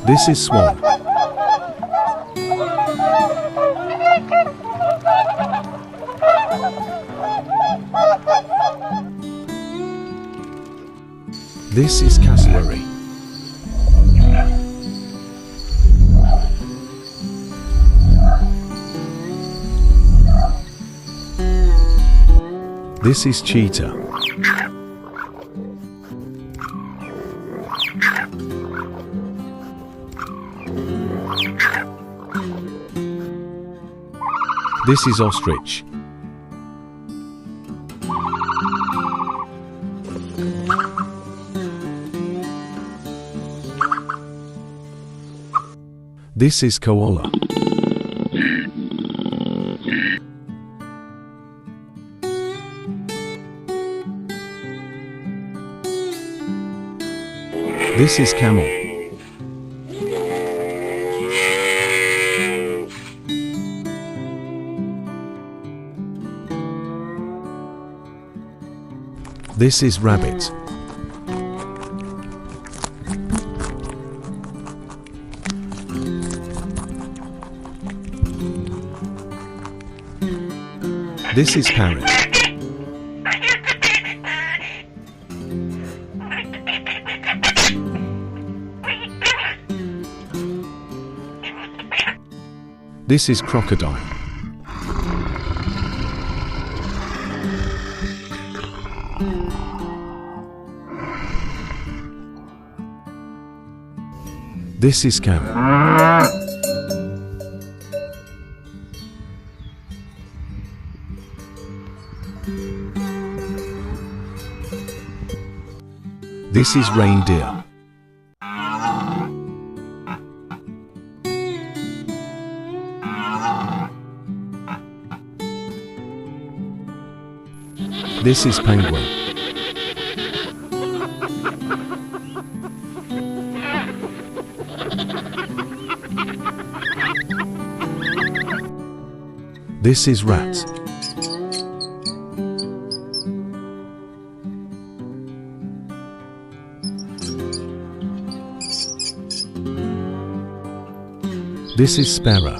This is swan. This is cassowary. This is cheetah. This is ostrich. This is koala. This is camel. This is rabbit. This is parrot. This is crocodile. This is cow. This is reindeer. This is penguin. This is rat. This is sparrow.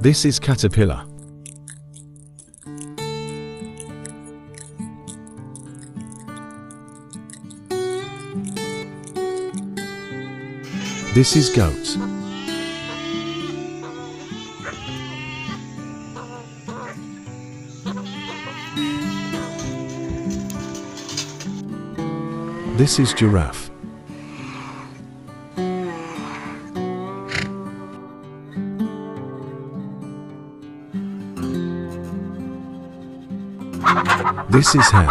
This is caterpillar. This is goat. This is giraffe. This is hen.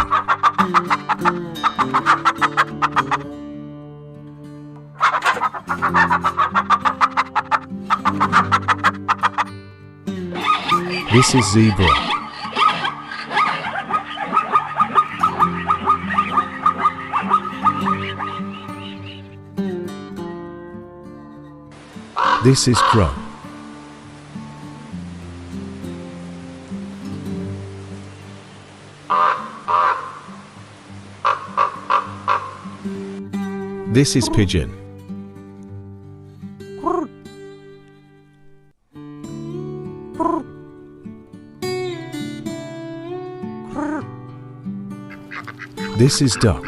This is zebra. This is crow. This is pigeon. This is duck.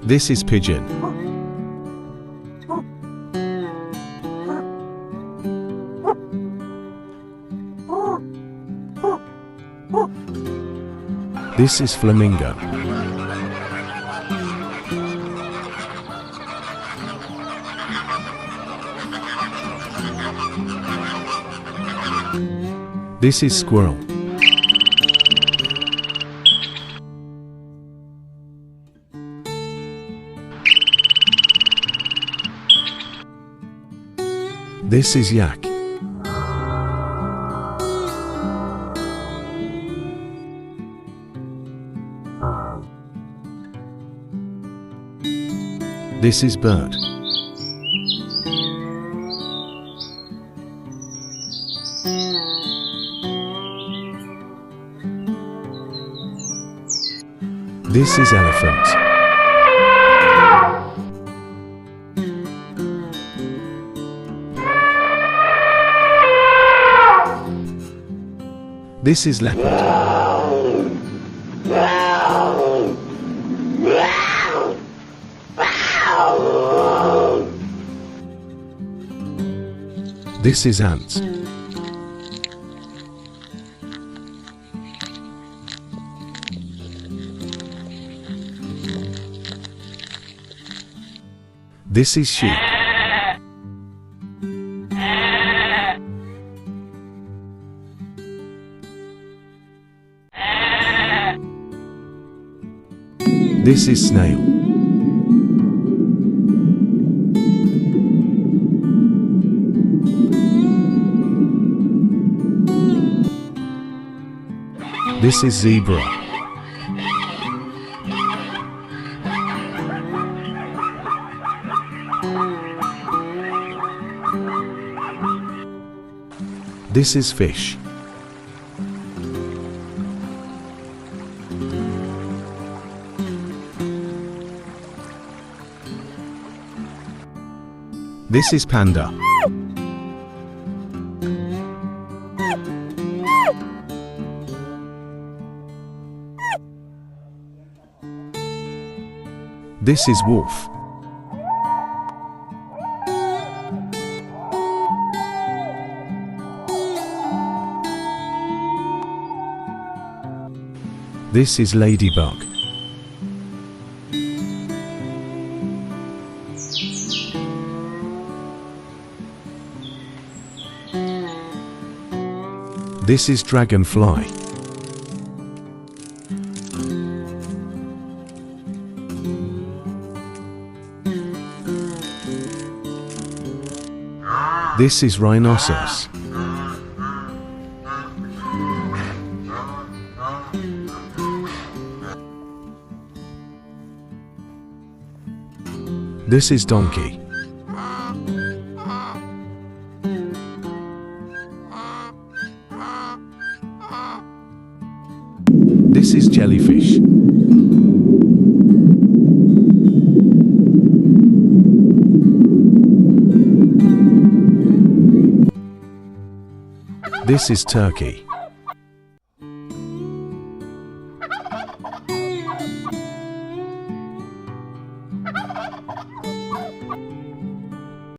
This is pigeon. This is flamingo. This is squirrel. This is yak. This is bird. This is elephant. This is leopard. This is ant. This is sheep. This is snail. This is zebra. This is fish. This is panda. This is wolf. This is ladybug. This is dragonfly. This is rhinoceros. This is donkey. This is jellyfish. This is turkey.